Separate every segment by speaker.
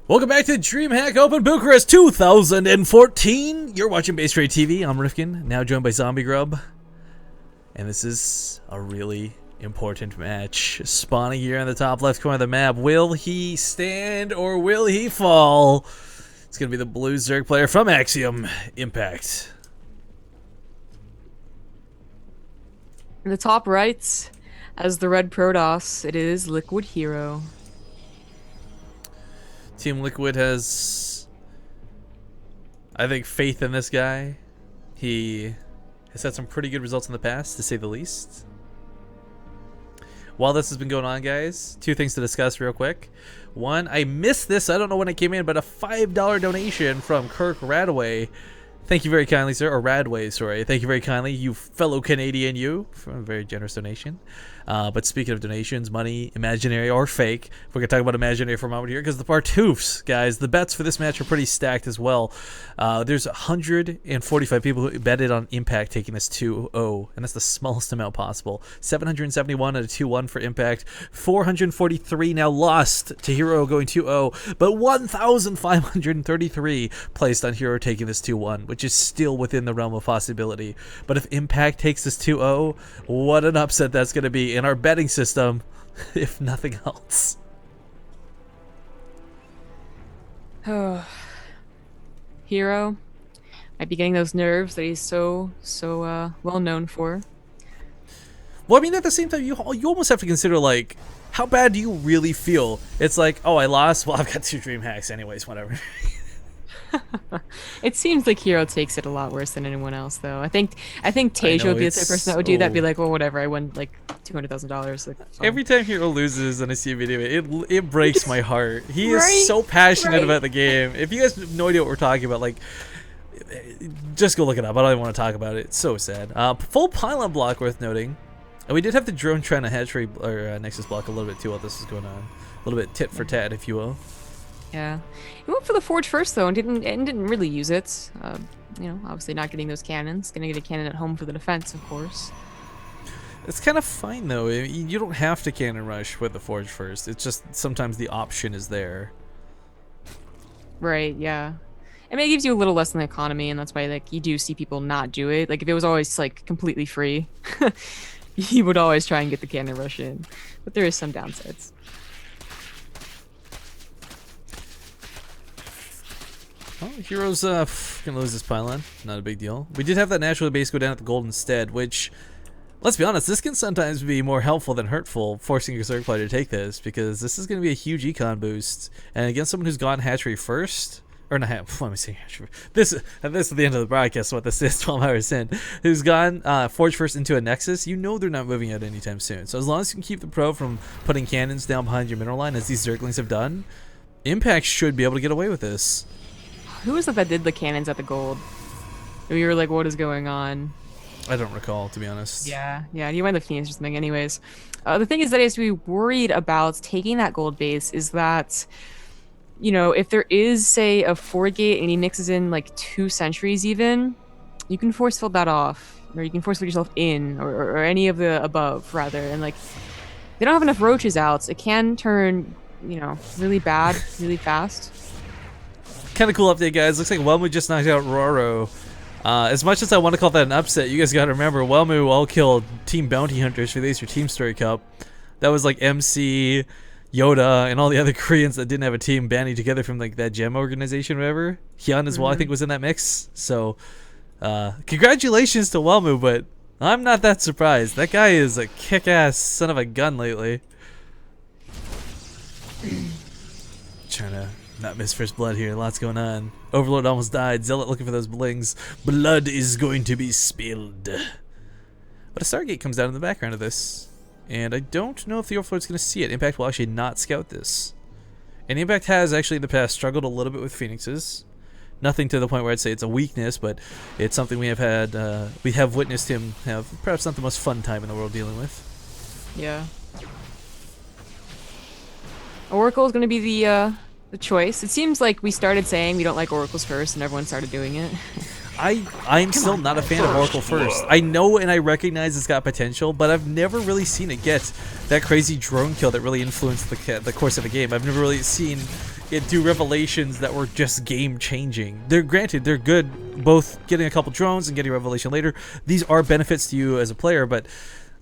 Speaker 1: Welcome back to DreamHack Open Bucharest 2014. You're watching Base Rate TV. I'm Rifkin, now joined by Zombie Grub. And this is a really important match. Spawning here in the top left corner of the map. Will he stand or will he fall? It's going to be the blue Zerg player from Axiom, Impact.
Speaker 2: In the top right, as the red Protoss, it is Liquid Hero.
Speaker 1: Team Liquid has, I think, faith in this guy. He has had some pretty good results in the past, to say the least. While this has been going on, guys, two things to discuss real quick. One, I missed this. I don't know when it came in, but a $5 donation from Kirk Radaway. Thank you very kindly, sir. Or Radway, sorry. Thank you very kindly, you fellow Canadian, you, for a very generous donation. But speaking of donations, money, imaginary or fake, we're going to talk about imaginary for a moment here, because the Partoofs, guys, the bets for this match are pretty stacked as well. There's 145 people who betted on Impact taking this 2-0, and that's the smallest amount possible. 771 at a 2-1 for Impact. 443 now lost to Hero going 2-0, but 1,533 placed on Hero taking this 2-1, which is still within the realm of possibility. But if Impact takes this 2-0, what an upset that's going to be in our betting system, if nothing else.
Speaker 2: Hero might be getting those nerves that he's so well known for.
Speaker 1: Well, I mean, at the same time, you almost have to consider, like, how bad do you really feel? It's like, oh, I lost. Well, I've got 2 dream hacks anyways, whatever.
Speaker 2: It seems like Hero takes it a lot worse than anyone else, though. I think Tasia would be the type of person that would do that. Be like, well, whatever. I won like $200,000. Like,
Speaker 1: every time Hero loses and I see a video, it breaks my heart. He is so passionate about the game. If you guys have no idea what we're talking about, like, just go look it up. I don't even want to talk about it. It's so sad. Full pylon block worth noting. And we did have the drone trying to hatchery or Nexus block a little bit too while this is going on. A little bit tit for tat, if you will.
Speaker 2: Yeah, he went for the Forge first though, and didn't really use it. You know, obviously not getting those cannons. Gonna get a cannon at home for the defense, of course.
Speaker 1: It's kind of fine though. You don't have to cannon rush with the Forge first. It's just sometimes the option is there.
Speaker 2: Right. Yeah. I mean, it gives you a little less in the economy, and that's why like you do see people not do it. Like if it was always like completely free, you would always try and get the cannon rush in. But there is some downsides.
Speaker 1: Well, Hero's gonna lose this pylon. Not a big deal. We did have that natural base go down at the gold instead, which, let's be honest, this can sometimes be more helpful than hurtful, forcing your Zerg player to take this, because this is gonna be a huge econ boost. And against someone who's gone hatchery first, or not, let me see, hatchery. This is the end of the broadcast, what this is, 12 hours in, who's gone Forge first into a Nexus, you know they're not moving out anytime soon. So as long as you can keep the pro from putting cannons down behind your mineral line, as these Zerglings have done, Impact should be able to get away with this.
Speaker 2: Who was it that did the cannons at the gold? We were like, what is going on?
Speaker 1: I don't recall, to be honest.
Speaker 2: Yeah, you might have Phoenix or something. Anyways, the thing is that I used to be worried about taking that gold base is that, you know, if there is, say, a 4-gate and he mixes in like 2 sentries even, you can force fill that off. Or you can force fill yourself in, or any of the above, rather. And like, they don't have enough roaches out, so it can turn, you know, really bad, really fast.
Speaker 1: Kind of cool update, guys. Looks like Welmu just knocked out Roro. As much as I want to call that an upset, you guys got to remember Welmu all killed Team Bounty Hunters for the Acer Team Story Cup. That was like MC, Yoda, and all the other Koreans that didn't have a team banding together from like that gem organization or whatever. Hyun as well, I think, was in that mix. So, congratulations to Welmu, but I'm not that surprised. That guy is a kick-ass son of a gun lately. Trying to not miss first blood here. Lots going on. Overlord almost died. Zealot looking for those blings. Blood is going to be spilled. But a Stargate comes down in the background of this. And I don't know if the Overlord's going to see it. Impact will actually not scout this. And Impact has actually in the past struggled a little bit with Phoenixes. Nothing to the point where I'd say it's a weakness, but it's something we have had, we have witnessed him have perhaps not the most fun time in the world dealing with.
Speaker 2: Yeah. Oracle is going to be the choice. It seems like we started saying we don't like Oracles first, and everyone started doing it.
Speaker 1: I'm still not a fan of Oracle first. I know and I recognize it's got potential, but I've never really seen it get that crazy drone kill that really influenced the course of the game. I've never really seen it do revelations that were just game changing. They're granted, they're good, both getting a couple drones and getting revelation later. These are benefits to you as a player, but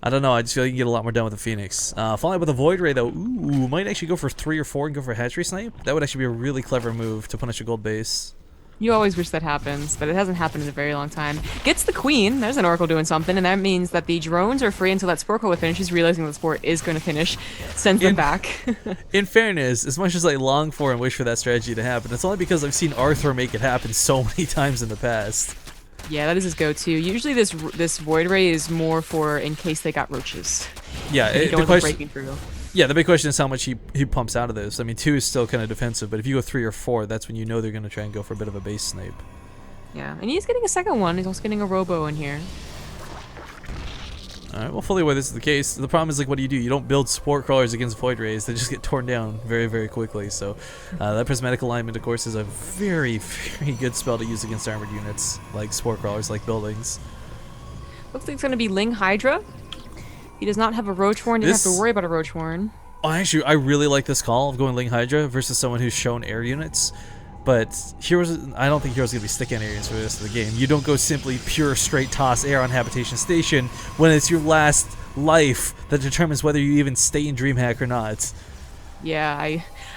Speaker 1: I don't know, I just feel like you can get a lot more done with the Phoenix. Following up with a Void Ray though, ooh, might actually go for 3 or 4 and go for a hatchery snipe. That would actually be a really clever move to punish a gold base.
Speaker 2: You always wish that happens, but it hasn't happened in a very long time. Gets the queen. There's an Oracle doing something, and that means that the drones are free until that Spore Cola finishes, realizing the Spore is going to finish, sends them back.
Speaker 1: In fairness, as much as I long for and wish for that strategy to happen, it's only because I've seen Arthur make it happen so many times in the past.
Speaker 2: Yeah, that is his go-to. Usually this Void Ray is more for in case they got roaches.
Speaker 1: Yeah,
Speaker 2: the breaking through.
Speaker 1: Yeah, the big question is how much he pumps out of this. I mean, 2 is still kind of defensive, but if you go 3 or 4, that's when you know they're going to try and go for a bit of a base snipe.
Speaker 2: Yeah, and he's getting a second one. He's also getting a Robo in here.
Speaker 1: Alright, well, fully aware this is the case. The problem is, like, what do? You don't build support crawlers against Void Rays. They just get torn down very, very quickly. So, that Prismatic Alignment, of course, is a very, very good spell to use against armored units, like support crawlers, like buildings.
Speaker 2: Looks like it's going to be Ling Hydra. He does not have a Roach Horn. Didn't have to worry about a Roach Horn.
Speaker 1: Oh, actually, I really like this call of going Ling Hydra versus someone who's shown air units. But Heroes, I don't think Heroes going to be sticking air units for the rest of the game. You don't go simply pure straight toss air on Habitation Station when it's your last life that determines whether you even stay in DreamHack or not.
Speaker 2: Yeah,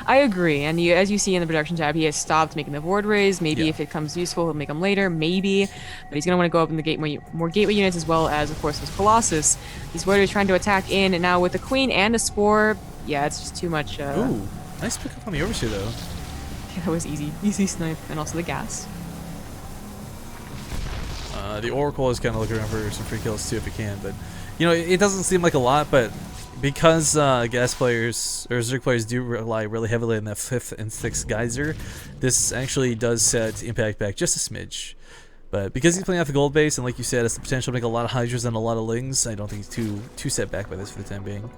Speaker 2: I agree. And as you see in the production tab, he has stopped making the Void Rays. Maybe if it comes useful, he'll make them later. Maybe. But he's going to want to go up in the more gateway units, as well as, of course, this Colossus. These Void Rays trying to attack in, and now with the Queen and a Spore, yeah, it's just too much.
Speaker 1: Ooh, nice pick up on the Overseer, though.
Speaker 2: Yeah, that was easy snipe. And also the gas.
Speaker 1: The Oracle is kind of looking around for some free kills, too, if it can. But, you know, it doesn't seem like a lot, but because gas players or Zerg players do rely really heavily on that 5th and 6th geyser, this actually does set Impact back just a smidge. But because he's playing off the gold base, and like you said, has the potential to make a lot of Hydras and a lot of Lings, I don't think he's too set back by this for the time being.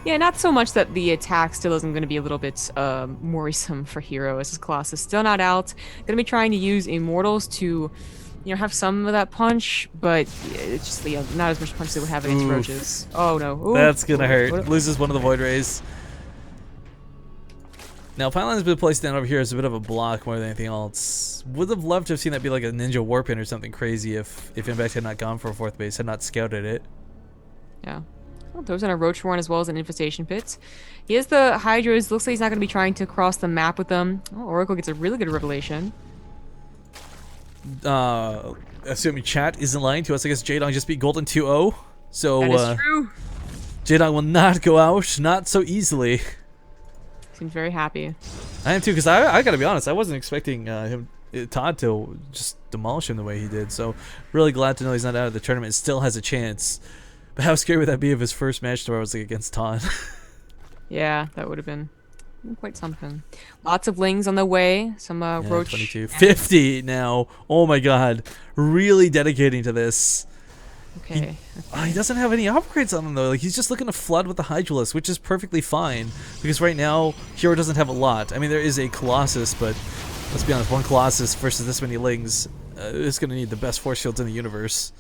Speaker 2: Yeah, not so much that the attack still isn't going to be a little bit worrisome for Hero, as his Colossus still not out. Going to be trying to use Immortals to, you know, have some of that punch, but it's just not as much punch as it would have against Roaches. Oh no. Ooh.
Speaker 1: That's going to hurt. Loses one of the Void Rays. Now, Pylon's been placed down over here as a bit of a block more than anything else. Would have loved to have seen that be like a Ninja Warpin or something crazy if Impact had not gone for a 4th base, had not scouted it.
Speaker 2: Yeah. Well, throws in a Roach Warren as well as an Infestation Pit. He has the Hydras. Looks like he's not going to be trying to cross the map with them. Oh, Oracle gets a really good revelation.
Speaker 1: Assuming chat isn't lying to us, I guess J-Dog just beat Golden 2-0. So,
Speaker 2: that is true.
Speaker 1: J-Dog will not go out, not so easily.
Speaker 2: Seems very happy.
Speaker 1: I am too, because I gotta be honest, I wasn't expecting Todd to just demolish him the way he did. So, really glad to know he's not out of the tournament and still has a chance. But how scary would that be if his first match tomorrow was like against Todd?
Speaker 2: Yeah, that would have been quite something. Lots of Lings on the way. Some Roach.
Speaker 1: 22. 50 now. Oh my god. Really dedicating to this.
Speaker 2: Okay.
Speaker 1: He doesn't have any upgrades on him though. Like, he's just looking to flood with the Hydralisk, which is perfectly fine. Because right now, Hero doesn't have a lot. I mean, there is a Colossus, but let's be honest, one Colossus versus this many Lings is going to need the best force fields in the universe.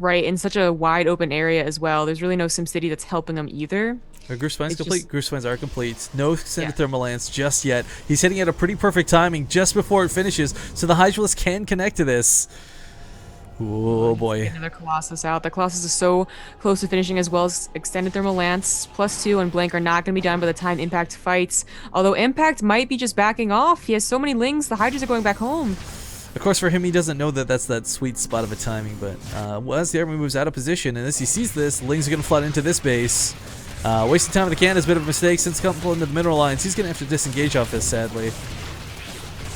Speaker 2: Right, in such a wide open area as well. There's really no SimCity that's helping them either.
Speaker 1: Group Spine's complete. Group Spines are complete. No extended Thermal Lance just yet. He's hitting at a pretty perfect timing just before it finishes, so the Hydralisk can connect to this. Oh boy.
Speaker 2: Another Colossus out. The Colossus is so close to finishing, as well as extended Thermal Lance. +2 and Blank are not going to be done by the time Impact fights. Although Impact might be just backing off. He has so many Lings, the Hydras are going back home.
Speaker 1: Of course, for him, he doesn't know that that's that sweet spot of a timing, but as the army moves out of position, and as he sees this, Lings are going to flood into this base. Wasting time with the cannon is a bit of a mistake since coming into the mineral lines. He's going to have to disengage off this, sadly.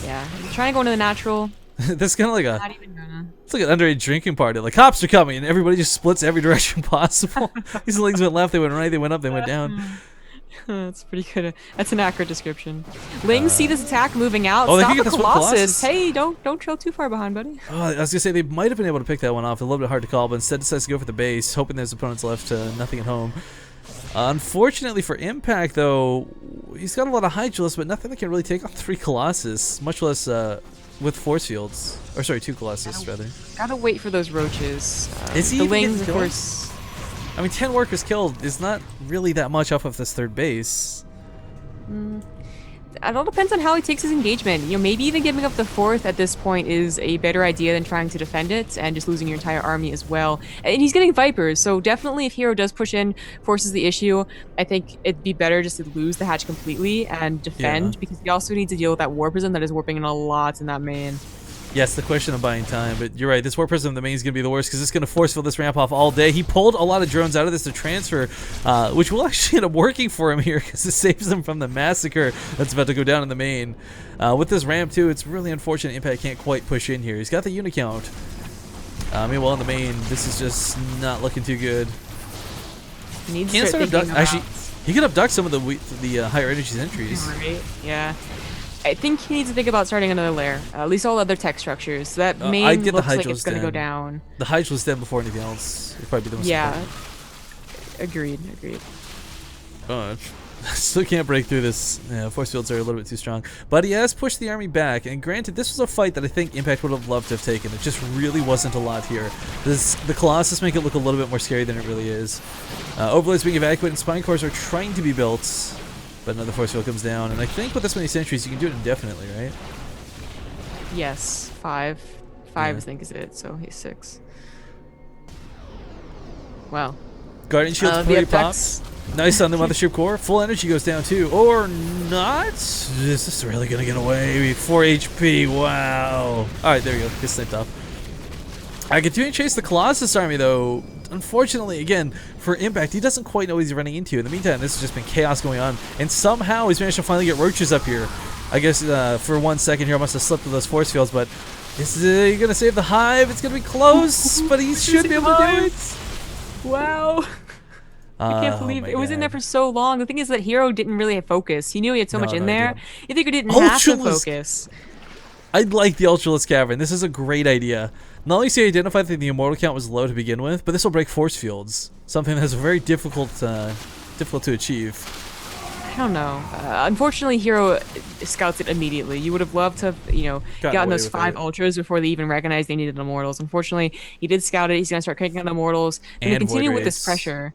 Speaker 2: Yeah, he's trying to go into the natural.
Speaker 1: That's kind of like
Speaker 2: Not even gonna.
Speaker 1: It's like an underage drinking party. Like, cops are coming, and everybody just splits every direction possible. These Lings went left, they went right, they went up, they went down.
Speaker 2: That's pretty good. That's an accurate description. Lings see this attack moving out.
Speaker 1: Oh,
Speaker 2: Stop
Speaker 1: they
Speaker 2: the Colossus. Hey, don't trail too far behind, buddy.
Speaker 1: Oh, I was gonna say they might have been able to pick that one off. A little bit hard to call, but instead decides to go for the base, hoping there's opponents left nothing at home. Unfortunately for Impact, though, he's got a lot of Hydralisk, but nothing that can really take on 3 Colossus, much less with force fields. Or sorry, 2 Colossus rather.
Speaker 2: Gotta wait for those Roaches.
Speaker 1: Is he
Speaker 2: the
Speaker 1: even
Speaker 2: Lings, of
Speaker 1: killed?
Speaker 2: course.
Speaker 1: I mean, 10 workers killed is not really that much off of this 3rd base.
Speaker 2: it all depends on how he takes his engagement. You know, maybe even giving up the 4th at this point is a better idea than trying to defend it and just losing your entire army as well. And he's getting Vipers, so definitely if Hero does push in, forces the issue, I think it'd be better just to lose the hatch completely and defend, because he also needs to deal with that War Prism that is warping in a lot in that main.
Speaker 1: Yes, the question of buying time, but you're right. This War Prism in the main is going to be the worst because it's going to force fill this ramp off all day. He pulled a lot of drones out of this to transfer, which will actually end up working for him here because it saves him from the massacre that's about to go down in the main. With this ramp, too, it's really unfortunate Impact can't quite push in here. He's got the unit count. Meanwhile, in the main, this is just not looking too good.
Speaker 2: He needs to start thinking about...
Speaker 1: Actually, he could abduct some of the higher energy entries.
Speaker 2: Right, yeah. I think he needs to think about starting another lair. At least all other tech structures. That main looks like it's going to go down.
Speaker 1: The Hydra's den before anything else. It'd probably be the most important.
Speaker 2: Agreed.
Speaker 1: Still can't break through this. Yeah, force fields are a little bit too strong. But he has pushed the army back. And granted, this was a fight that I think Impact would have loved to have taken. It just really wasn't a lot here. The Colossus make it look a little bit more scary than it really is. Overlords being evacuated and spine cores are trying to be built. But another force field comes down, and I think with this many sentries, you can do it indefinitely, right?
Speaker 2: Yes, 5. 5, I think, is it, so he's 6. Well.
Speaker 1: Guardian Shield fully pops. Nice on the Mothership core. Full energy goes down, too. Or not? Is this really going to get away? 4 HP, wow. Alright, there we go. Gets sniped off. I continue to chase the Colossus army, though. Unfortunately, again, for Impact, he doesn't quite know what he's running into. In the meantime, this has just been chaos going on. And somehow he's managed to finally get roaches up here. I guess for 1 second here, I must have slipped with those force fields, but is he going to save the hive? It's going to be close, but he should be able to do it.
Speaker 2: Wow. I can't believe it was in there for so long. The thing is that Hero didn't really have focus. He knew he had so much in there. You think he didn't have to focus.
Speaker 1: I'd like the Ultralisk Cavern. This is a great idea. Not only so he identified that the immortal count was low to begin with, but this will break force fields. Something that's very difficult to achieve.
Speaker 2: I don't know. Unfortunately, Hero scouts it immediately. You would have loved to have, gotten those 5 ultras before they even recognized they needed immortals. Unfortunately, he did scout it. He's going to start cranking out immortals. And continue with this pressure.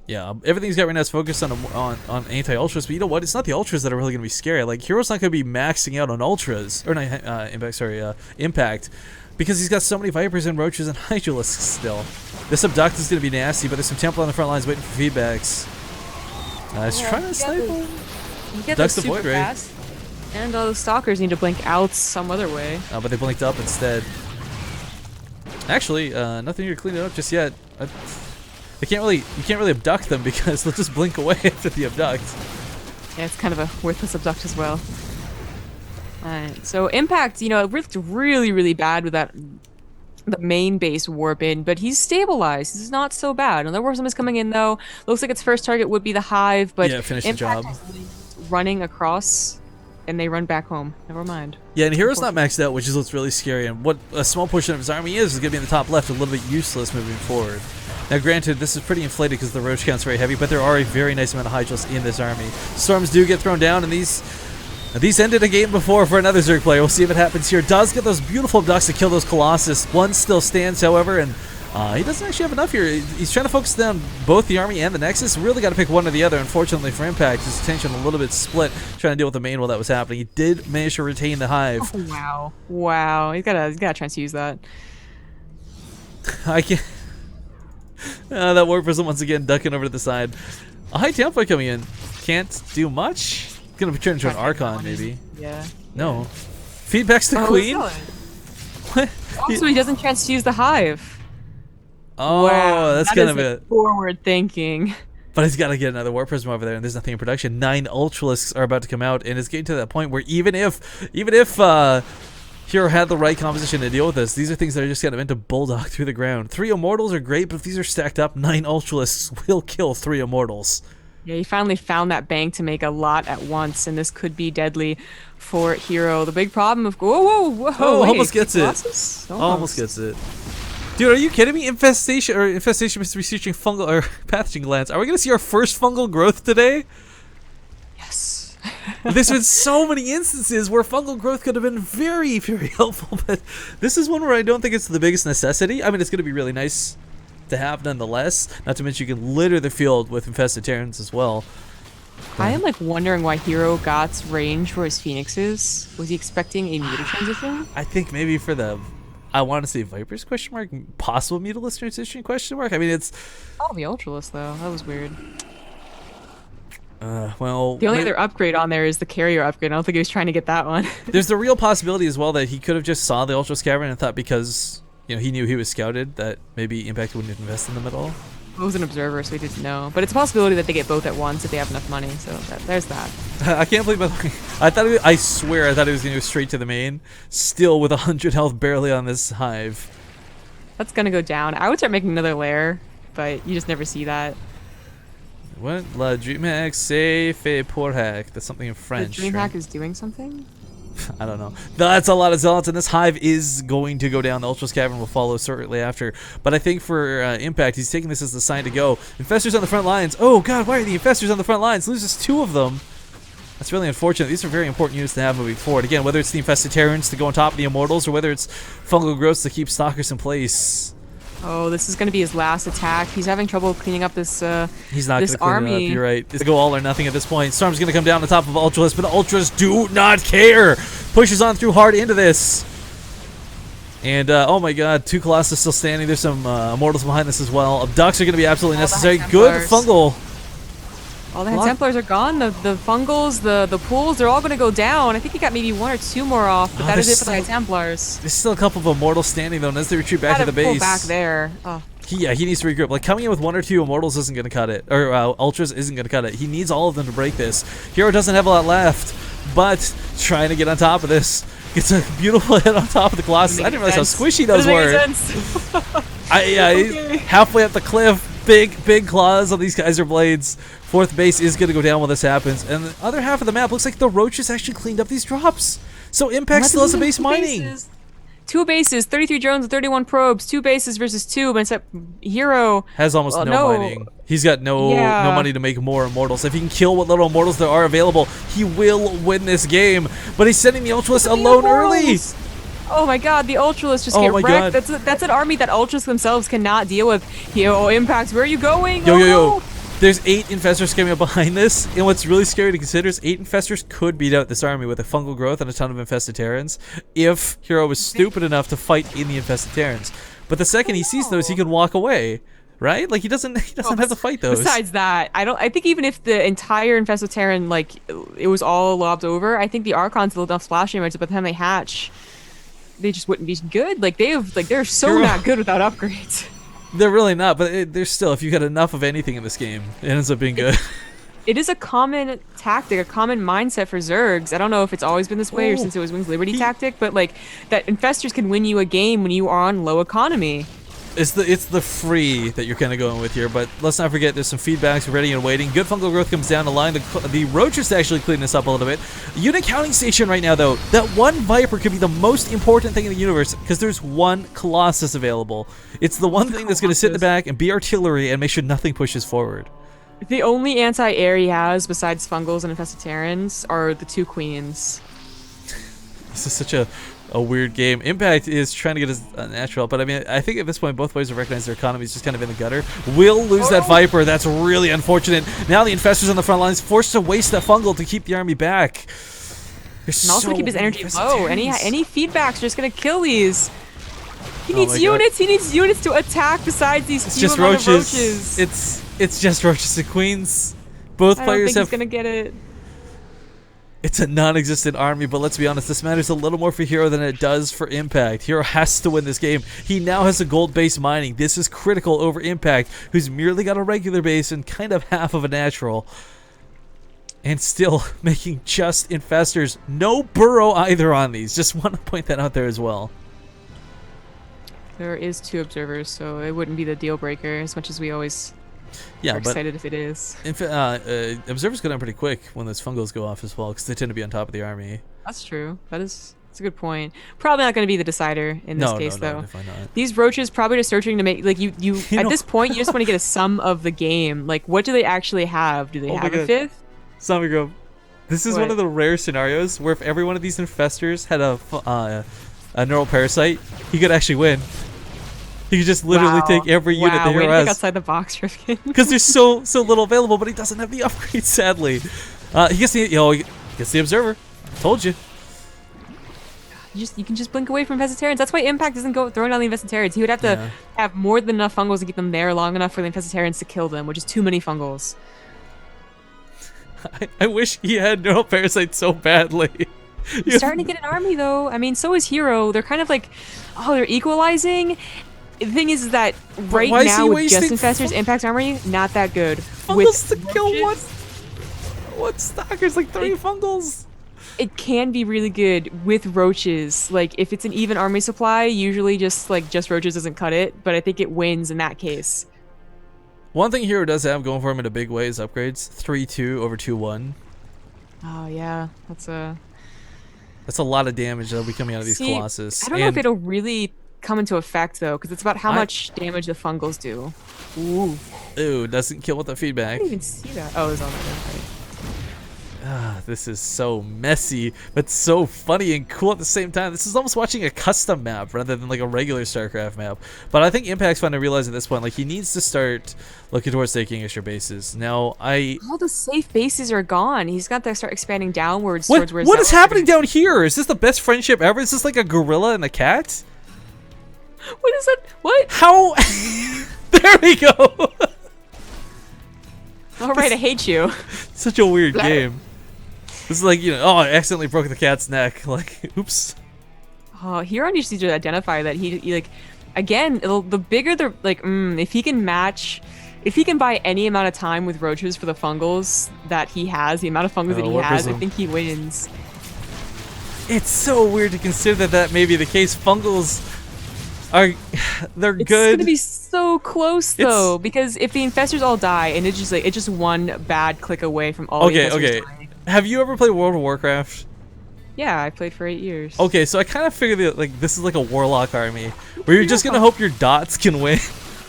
Speaker 1: Yeah, everything's got right now is focused on anti-ultras, but you know what? It's not the ultras that are really going to be scary. Like, Hero's not going to be maxing out on ultras. Or not, Impact. Because he's got so many Vipers and Roaches and Hydralisks still. This Abduct is going to be nasty, but there's some Temple on the front lines waiting for feedbacks. He's trying to snipe him.
Speaker 2: Ducks the Void Ray. And all the Stalkers need to blink out some other way.
Speaker 1: But they blinked up instead. Actually, nothing here to clean it up just yet. You can't really abduct them because they'll just blink away after the abduct.
Speaker 2: Yeah, it's kind of a worthless abduct as well. Alright, so Impact, it looked really, really bad with the main base warp in, but he's stabilized. This is not so bad. Another War Prism is coming in though. Looks like its first target would be the Hive, but
Speaker 1: yeah, finish the job.
Speaker 2: Running across, and they run back home. Never mind.
Speaker 1: Yeah, and Hero's not maxed out, which is what's really scary. And what a small portion of his army is going to be in the top left, a little bit useless moving forward. Now, granted, this is pretty inflated because the Roach count's very heavy, but there are a very nice amount of Hydrals in this army. Storms do get thrown down, and these ended a game before for another Zerg player. We'll see if it happens here. Does get those beautiful abducts to kill those Colossus. One still stands, however, and he doesn't actually have enough here. He's trying to focus down both the army and the Nexus. Really got to pick one or the other. Unfortunately for Impact, his attention a little bit split, trying to deal with the main while that was happening. He did manage to retain the Hive.
Speaker 2: Oh, wow. He's got a chance to use that.
Speaker 1: I can't. That War Prism once again ducking over to the side. A High Tempo coming in. Can't do much. Gonna turn into an Archon, maybe.
Speaker 2: Yeah.
Speaker 1: No. Feedback's the Queen?
Speaker 2: What? Also, he doesn't transfuse the Hive.
Speaker 1: Oh, wow, that's kind of it.
Speaker 2: Forward thinking.
Speaker 1: But he's got to get another War Prism over there, and there's nothing in production. 9 Ultralisks are about to come out, and it's getting to that point where even if Hero had the right composition to deal with this, these are things that are just kind of meant to bulldog through the ground. 3 Immortals are great, but if these are stacked up, 9 Ultralisks will kill 3 Immortals.
Speaker 2: Yeah, he finally found that bank to make a lot at once, and this could be deadly for Hero. The big problem of whoa,
Speaker 1: oh,
Speaker 2: wait,
Speaker 1: almost gets it. Almost gets it. Dude, are you kidding me? Infestation must be researching fungal or pathogen glands. Are we gonna see our first fungal growth today?
Speaker 2: Yes.
Speaker 1: There's been so many instances where fungal growth could have been very, very helpful, but this is one where I don't think it's the biggest necessity. I mean, it's gonna be really nice to have nonetheless. Not to mention you can litter the field with infested Terrans as well.
Speaker 2: I am like wondering why Hero got range for his Phoenixes. Was he expecting a meter transition?
Speaker 1: I think maybe for the, I want to say Vipers question mark, possible Mutalisk transition question mark. I mean, it's.
Speaker 2: Oh, the Ultralisk though. That was weird.
Speaker 1: Well,
Speaker 2: the only other upgrade on there is the carrier upgrade. I don't think he was trying to get that one.
Speaker 1: There's the real possibility as well that he could have just saw the Ultras Cavern and thought because he knew he was scouted that maybe Impact wouldn't invest in them at all.
Speaker 2: He was an observer, so he didn't know. But it's a possibility that they get both at once if they have enough money. So there's that.
Speaker 1: I can't believe I swear I thought he was going to go straight to the main, still with 100 health barely on this hive.
Speaker 2: That's gonna go down. I would start making another lair, but you just never see that.
Speaker 1: What? La DreamHack c'est fait pour hack. That's something in French.
Speaker 2: The DreamHack
Speaker 1: right?
Speaker 2: is doing something?
Speaker 1: I don't know. That's a lot of zealots, and this hive is going to go down. The Ultras Cavern will follow shortly after. But I think for Impact, he's taking this as the sign to go. Infestors on the front lines. Oh god, why are the Infestors on the front lines? Loses 2 of them. That's really unfortunate. These are very important units to have moving forward. Again, whether it's the Infested Terrans to go on top of the Immortals, or whether it's Fungal Growths to keep Stalkers in place.
Speaker 2: Oh, this is going to be his last attack. He's having trouble cleaning up this
Speaker 1: He's not
Speaker 2: this
Speaker 1: going to clean
Speaker 2: army.
Speaker 1: it up. You're right. It's going to go all or nothing at this point. Storm's going to come down on top of Ultras, but the Ultras do not care. Pushes on through hard into this. And, oh my god, 2 Colossus still standing. There's some Immortals behind this as well. Abducts are going to be absolutely necessary. Good Fungal.
Speaker 2: All the Templars are gone. The Fungals, the pools, they're all going to go down. I think he got maybe 1 or 2 more off, but that is it for the Templars.
Speaker 1: There's still a couple of Immortals standing, though, and as they retreat back to the base.
Speaker 2: Back there. Oh.
Speaker 1: He needs to regroup. Like, coming in with 1 or 2 Immortals isn't going to cut it. Or Ultras isn't going to cut it. He needs all of them to break this. Hero doesn't have a lot left, but trying to get on top of this. Gets a beautiful hit on top of the Colossus. I didn't realize how squishy those were. Okay. Halfway up the cliff. Big claws on these Kaiser Blades. 4th base is going to go down while this happens. And the other half of the map looks like the Roaches actually cleaned up these drops. So Impact still has a base mining.
Speaker 2: 2 bases, 33 drones and 31 probes. 2 bases versus 2, but except Hero
Speaker 1: has almost no mining. He's got no money to make more Immortals. If he can kill what little Immortals there are available, he will win this game. But he's sending the Ultras alone early.
Speaker 2: Oh my god, the Ultralists just get wrecked. That's an army that Ultras themselves cannot deal with. Yo, Impact, where are you going?
Speaker 1: Yo. There's 8 Infestors coming up behind this, and what's really scary to consider is 8 Infestors could beat out this army with a Fungal Growth and a ton of Infested Terrans if Hero was stupid enough to fight in the Infested Terrans. But the second he sees those, he can walk away, right? Like he doesn't have to fight those.
Speaker 2: Besides that, I think even if the entire Infested Terran, like, it was all lobbed over, I think the Archons will enough splash damage, but by the time they hatch, they just wouldn't be good. Like they're so not good without upgrades.
Speaker 1: They're really not, but they're still, if you got enough of anything in this game, it ends up being good.
Speaker 2: It is a common tactic, a common mindset for Zergs. I don't know if it's always been this way or since it was Wings Liberty tactic, but like that Infestors can win you a game when you are on low economy.
Speaker 1: It's the free that you're kind of going with here, but let's not forget there's some feedbacks ready and waiting. Good Fungal Growth comes down, allowing the Roaches to actually clean this up a little bit. Unit counting station right now, though. That one Viper could be the most important thing in the universe because there's 1 Colossus available. It's the one thing that's going to sit in the back and be artillery and make sure nothing pushes forward.
Speaker 2: The only anti-air he has besides Fungals and Infested Terrans are the 2 Queens.
Speaker 1: This is such a weird game. Impact is trying to get his natural, but I mean, I think at this point both ways have recognized their economy is just kind of in the gutter. Will lose that Viper. That's really unfortunate. Now the Infestors on the front lines forced to waste that Fungal to keep the army back.
Speaker 2: And also keep his energy low. Any feedbacks are just gonna kill these. He needs units. He needs units to attack besides these few amount of Roaches.
Speaker 1: It's just Roaches and Queens. Both players have.
Speaker 2: He's gonna get it.
Speaker 1: It's a non-existent army, but let's be honest, this matters a little more for Hero than it does for Impact. Hero has to win this game. He now has a gold base mining. This is critical over Impact, who's merely got a regular base and kind of half of a natural. And still making just Infestors. No Burrow either on these. Just want to point that out there as well.
Speaker 2: There is 2 observers, so it wouldn't be the deal breaker as much as we always are excited if it is.
Speaker 1: Observers go down pretty quick when those Fungals go off as well because they tend to be on top of the army.
Speaker 2: That's true. That's a good point. Probably not going to be the decider in this case, though.
Speaker 1: Definitely not.
Speaker 2: These Roaches probably just searching to make, like, you at this point, you just want to get a sum of the game. Like, what do they actually have? Do they have a 5th?
Speaker 1: Samigro, this is one of the rare scenarios where if every one of these Infestors had a neural parasite, he could actually win. He could just literally take every unit the Hero has.
Speaker 2: Outside the box, Rifkin.
Speaker 1: Because there's so little available, but he doesn't have the upgrades, sadly. He gets he gets the observer. Told you.
Speaker 2: You can just blink away from Infestarians. That's why Impact doesn't go throwing down the Infestarians. He would have to have more than enough fungals to keep them there long enough for the Infestarians to kill them, which is too many fungals.
Speaker 1: I wish he had Neural Parasite so badly.
Speaker 2: He's starting to get an army though. I mean, so is Hero. They're kind of like, oh, they're equalizing. The thing is that right now with just Infestors, Impact's army, not that good.
Speaker 1: Fungals to kill one Stalker's like 3 fungals.
Speaker 2: It can be really good with roaches. Like if it's an even army supply, usually just roaches doesn't cut it, but I think it wins in that case.
Speaker 1: One thing Hero does have going for him in a big way is upgrades. 3-2 over 2-1.
Speaker 2: Oh yeah, that's a
Speaker 1: lot of damage that'll be coming out of these Colossus.
Speaker 2: I don't know if it'll really come into effect though, because it's about how much damage the fungals do.
Speaker 1: Ooh, doesn't kill with the feedback.
Speaker 2: I didn't even see that. Oh, it was on that right.
Speaker 1: This is so messy, but so funny and cool at the same time. This is almost watching a custom map rather than like a regular StarCraft map. But I think Impact's finally realizing at this point, like he needs to start looking towards taking extra bases. Now, all
Speaker 2: the safe bases are gone. He's got to start expanding downwards
Speaker 1: towards
Speaker 2: where.
Speaker 1: What is happening down here? Is this the best friendship ever? Is this like a gorilla and a cat?
Speaker 2: What is that? What?
Speaker 1: How? There we go.
Speaker 2: All right, I hate you.
Speaker 1: Such a weird game. This is like, I accidentally broke the cat's neck. Like, oops.
Speaker 2: Oh, Hero needs to identify that he like, again, the bigger the, like, if he can buy any amount of time with roaches for the fungals that he has, the amount of fungals that he has, I think he wins. It's
Speaker 1: so weird to consider that may be the case. Fungals they're good. It's
Speaker 2: gonna be so close though, because if the infestors all die and it's just one bad click away from all the infestors dying.
Speaker 1: Have you ever played World of Warcraft?
Speaker 2: Yeah, I played for 8 years.
Speaker 1: Okay, so I kind of figured that like this is like a warlock army where you're just gonna hope your dots can win.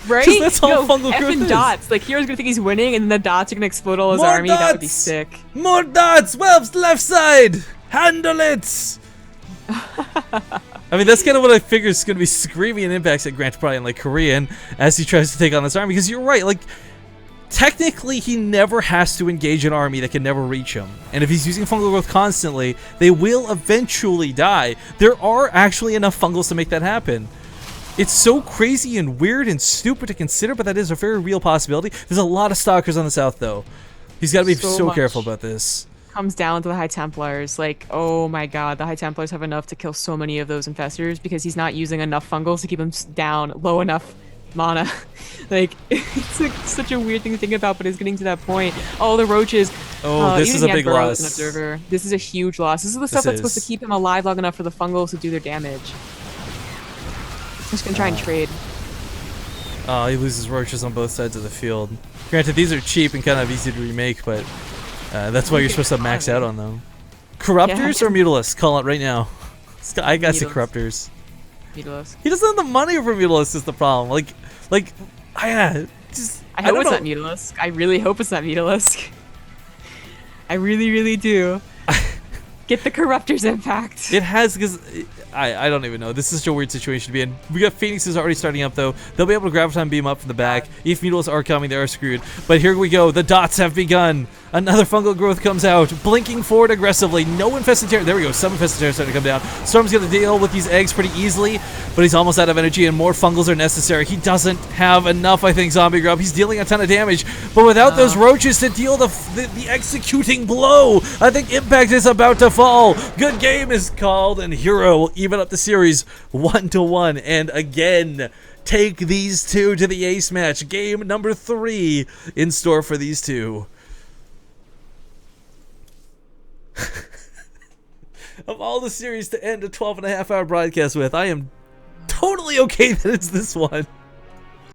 Speaker 2: Right?
Speaker 1: That's all fungal growth is.
Speaker 2: Dots. Like Hero's gonna think he's winning, and then the dots are gonna explode all his army.
Speaker 1: Dots!
Speaker 2: That would be sick.
Speaker 1: More dots. Whelps left side. Handle it. I mean, that's kind of what I figure is gonna be screaming in Impacts at Grant probably in like Korean as he tries to take on this army, because you're right. Like, technically, he never has to engage an army that can never reach him. And if he's using fungal growth constantly, they will eventually die. There are actually enough fungals to make that happen. It's so crazy and weird and stupid to consider, but that is a very real possibility. There's a lot of stalkers on the south, though. He's got to be so careful about this.
Speaker 2: Comes down to the High Templars. Like, oh my god, the High Templars have enough to kill so many of those infestors because he's not using enough fungals to keep them down low enough mana. Like, it's like such a weird thing to think about, but it's getting to that point. Oh, the roaches.
Speaker 1: Oh, this is a big loss.
Speaker 2: Observer. This is a huge loss. This is the stuff that's supposed to keep him alive long enough for the fungals to do their damage. I'm just gonna try and trade.
Speaker 1: Oh, he loses roaches on both sides of the field. Granted, these are cheap and kind of easy to remake, but that's why you're supposed to max out on them. Corruptors or Mutalisks? Call it right now. I gotta say Corruptors.
Speaker 2: Mutalisk.
Speaker 1: He doesn't have the money for Mutalisks is the problem. I hope
Speaker 2: it's not Mutalisk. I really hope it's not Mutalisk. I really, really do. Get the Corruptors Impact.
Speaker 1: It has, because I don't even know. This is such a weird situation to be in. We got Phoenixes already starting up, though. They'll be able to Graviton beam up from the back. If Mutalisks are coming, they are screwed. But here we go. The dots have begun. Another fungal growth comes out, blinking forward aggressively. No infested terror. There we go. Some infested terror starting to come down. Storm's going to deal with these eggs pretty easily, but he's almost out of energy, and more fungals are necessary. He doesn't have enough, I think, Zombie Grub. He's dealing a ton of damage, but without those roaches to deal the executing blow, I think Impact is about to fall. Good game is called, and Hero will even up the series 1-1, and again, take these two to the ace match. Game number 3 in store for these two. Of all the series to end a 12.5-hour broadcast with, I am totally okay that it's this one.